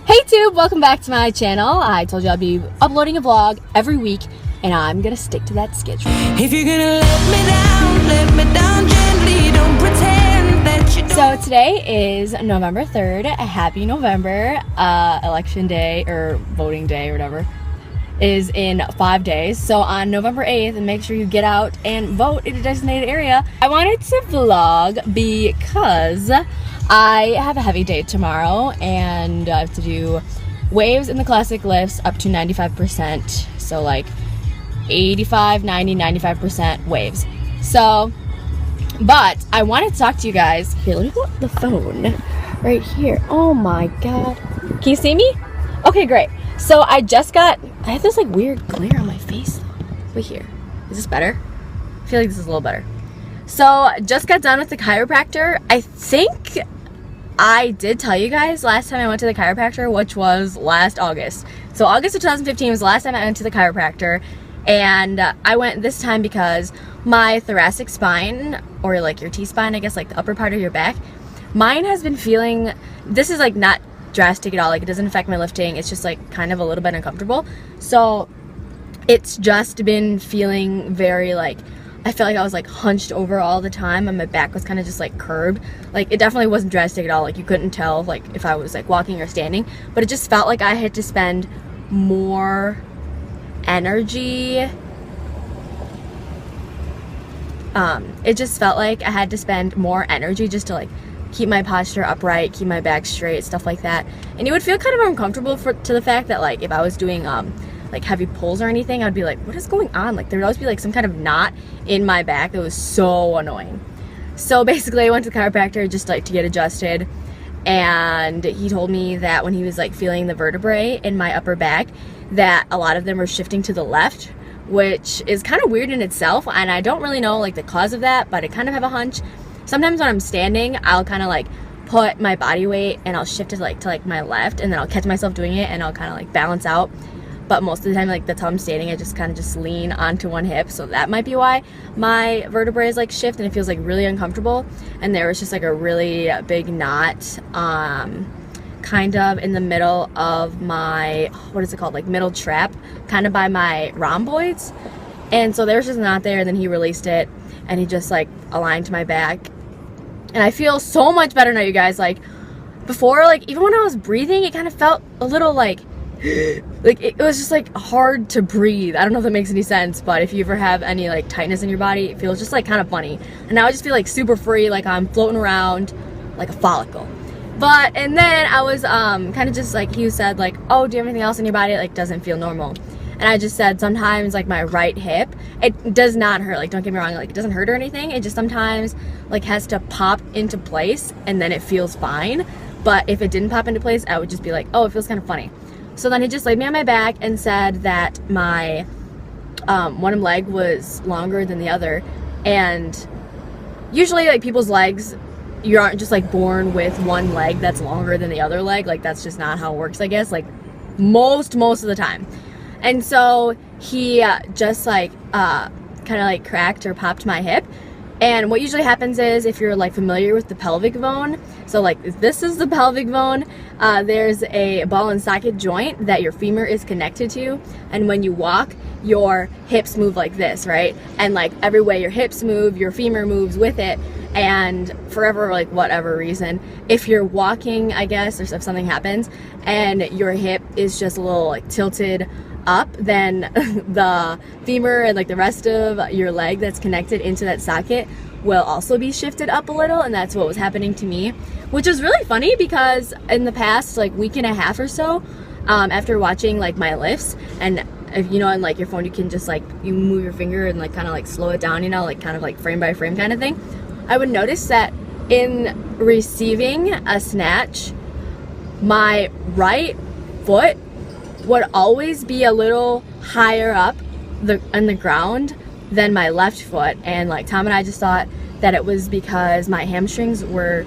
Hey tube, welcome back to my channel. I told you I'd be uploading a vlog every week, and I'm gonna stick to that schedule. If you're gonna let me down gently, don't pretend that you don't. So today is November 3rd. Happy November. Election day or voting day or whatever is in 5 days. So on November 8th, make sure you get out and vote in a designated area. I wanted to vlog because I have a heavy day tomorrow and I have to do waves in the classic lifts up to 95%. So like 85, 90, 95% waves. So, but I wanted to talk to you guys. Here, let me pull up the phone right here. Oh my God. Can you see me? Okay, great. So I have this like weird glare on my face. Wait here. Is this better? I feel like this is a little better. So just got done with the chiropractor. I think I did tell you guys last time I went to the chiropractor, which was last August. So August of 2015 was the last time I went to the chiropractor. And I went this time because my thoracic spine, or like your T-spine, I guess, like the upper part of your back, mine has been feeling, this is like not drastic at all, like it doesn't affect my lifting, it's just like kind of a little bit uncomfortable. So it's just been feeling very like, I felt like I was like hunched over all the time and my back was kind of just like curved. Like it definitely wasn't drastic at all, like you couldn't tell like if I was like walking or standing, but it just felt like I had to spend more energy. It just felt like I had to spend more energy just to like keep my posture upright, keep my back straight, stuff like that. And it would feel kind of uncomfortable to the fact that like if I was doing like heavy pulls or anything, I'd be like, what is going on? Like there would always be like some kind of knot in my back that was so annoying. So basically I went to the chiropractor just like to get adjusted, and he told me that when he was like feeling the vertebrae in my upper back, that a lot of them were shifting to the left, which is kind of weird in itself, and I don't really know like the cause of that, but I kind of have a hunch. Sometimes when I'm standing, I'll kind of like put my body weight and I'll shift it like to my left, and then I'll catch myself doing it and I'll kind of like balance out. But most of the time, like that's how I'm standing, I just kind of just lean onto one hip. So that might be why my vertebrae is like shift and it feels like really uncomfortable. And there was just like a really big knot kind of in the middle of my, what is it called, like middle trap, kind of by my rhomboids. And so there was just a knot there, and then he released it and he just like aligned to my back. And I feel so much better now, you guys. Like before, like even when I was breathing, it kind of felt a little like it was just like hard to breathe. I don't know if that makes any sense, but if you ever have any like tightness in your body, it feels just like kind of funny. And now I just feel like super free, like I'm floating around like a follicle. But, and then I was kind of just like, he said like, oh, do you have anything else in your body that like doesn't feel normal? And I just said sometimes like my right hip, it does not hurt, like don't get me wrong, like it doesn't hurt or anything, it just sometimes like has to pop into place and then it feels fine. But if it didn't pop into place, I would just be like, oh, it feels kind of funny. So then he just laid me on my back and said that my one leg was longer than the other. And usually like people's legs, you aren't just like born with one leg that's longer than the other leg. Like that's just not how it works, I guess, like most of the time. And so he just like kind of like cracked or popped my hip. And what usually happens is, if you're like familiar with the pelvic bone, so like this is the pelvic bone, there's a ball and socket joint that your femur is connected to, and when you walk, your hips move like this, right? And like every way your hips move, your femur moves with it. And forever, like whatever reason, if you're walking, I guess, or if something happens and your hip is just a little like tilted up, then the femur and like the rest of your leg that's connected into that socket will also be shifted up a little. And that's what was happening to me, which is really funny because in the past like week and a half or so, after watching like my lifts, and if you know on like your phone you can just like you move your finger and like kind of like slow it down, you know, like kind of like frame by frame kind of thing, I would notice that in receiving a snatch, my right foot would always be a little higher up on the ground than my left foot. And like Tom and I just thought that it was because my hamstrings were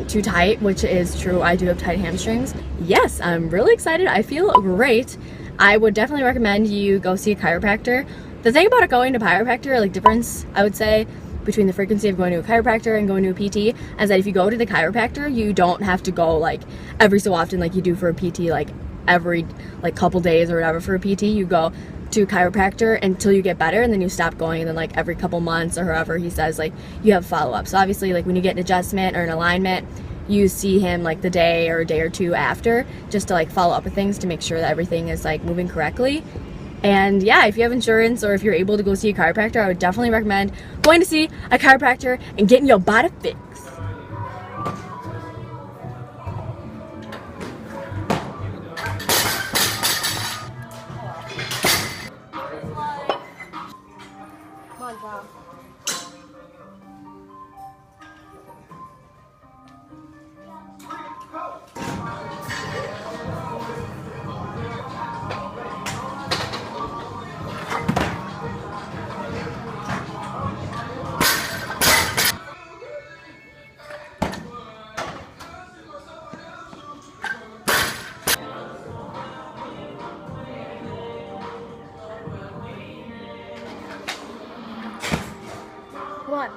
too tight, which is true. I do have tight hamstrings. Yes, I'm really excited. I feel great. I would definitely recommend you go see a chiropractor. The thing about going to chiropractor, like difference, I would say, between the frequency of going to a chiropractor and going to a PT is that if you go to the chiropractor, you don't have to go like every so often like you do for a PT, like every like couple days or whatever for a PT. You go to a chiropractor until you get better, and then you stop going, and then like every couple months or however he says, like you have follow-up. So obviously like when you get an adjustment or an alignment, you see him like the day or a day or two after, just to like follow up with things to make sure that everything is like moving correctly. And yeah, if you have insurance or if you're able to go see a chiropractor, I would definitely recommend going to see a chiropractor and getting your body fixed. One.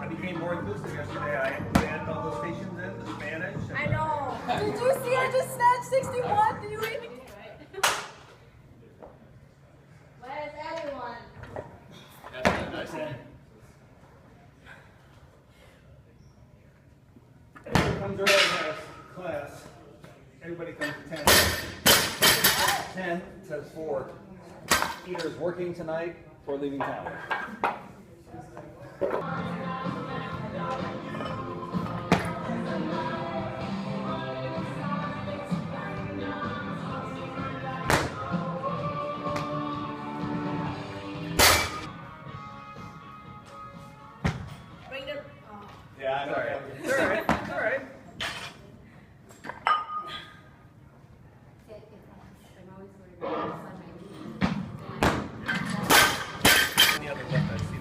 I became more inclusive yesterday. I added all those stations in, the Spanish. I know. Did you see I just snatched 61? Did you even? Where's everyone? That's what I said. Everybody comes early in class. Everybody comes at 10. 10 says 4. Either is working tonight or leaving town. Yeah, I know. Sorry. It's all right. It's all right. Any other lift I've seen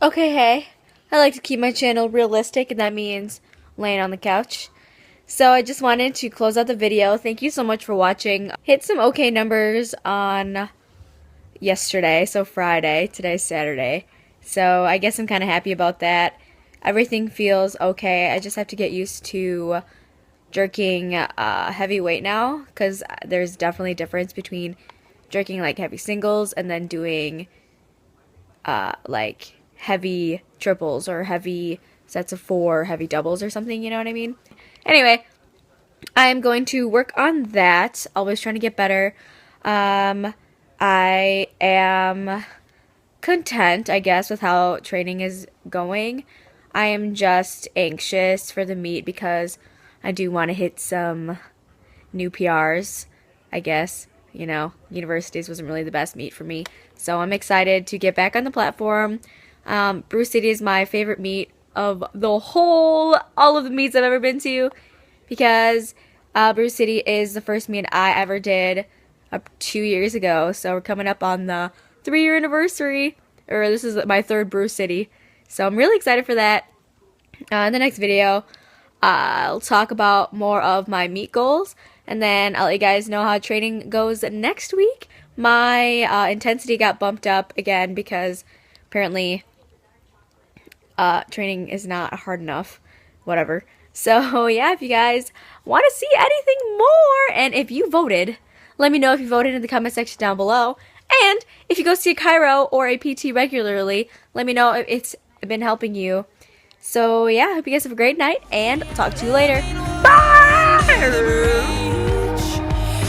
Okay, hey, I like to keep my channel realistic, and that means laying on the couch. So I just wanted to close out the video. Thank you so much for watching. Hit some okay numbers on yesterday, so Friday. Today's Saturday. So I guess I'm kind of happy about that. Everything feels okay. I just have to get used to jerking heavy weight now, because there's definitely a difference between jerking like heavy singles and then doing like heavy triples or heavy sets of 4 heavy doubles or something, you know what I mean? Anyway, I'm going to work on that. Always trying to get better. I am content, I guess, with how training is going. I am just anxious for the meet because I do want to hit some new PRs, I guess. You know, universities wasn't really the best meet for me. So I'm excited to get back on the platform. Brew City is my favorite meet of all of the meets I've ever been to, because Brew City is the first meet I ever did 2 years ago. So we're coming up on the 3-year anniversary, or this is my 3rd Brew City. So I'm really excited for that. In the next video, I'll talk about more of my meet goals, and then I'll let you guys know how training goes next week. My intensity got bumped up again because apparently training is not hard enough. Whatever. So yeah, if you guys want to see anything more, and if you voted, let me know if you voted in the comment section down below. And if you go see a chiro or a PT regularly, let me know if it's been helping you. So yeah, I hope you guys have a great night, and I'll talk to you later. Bye!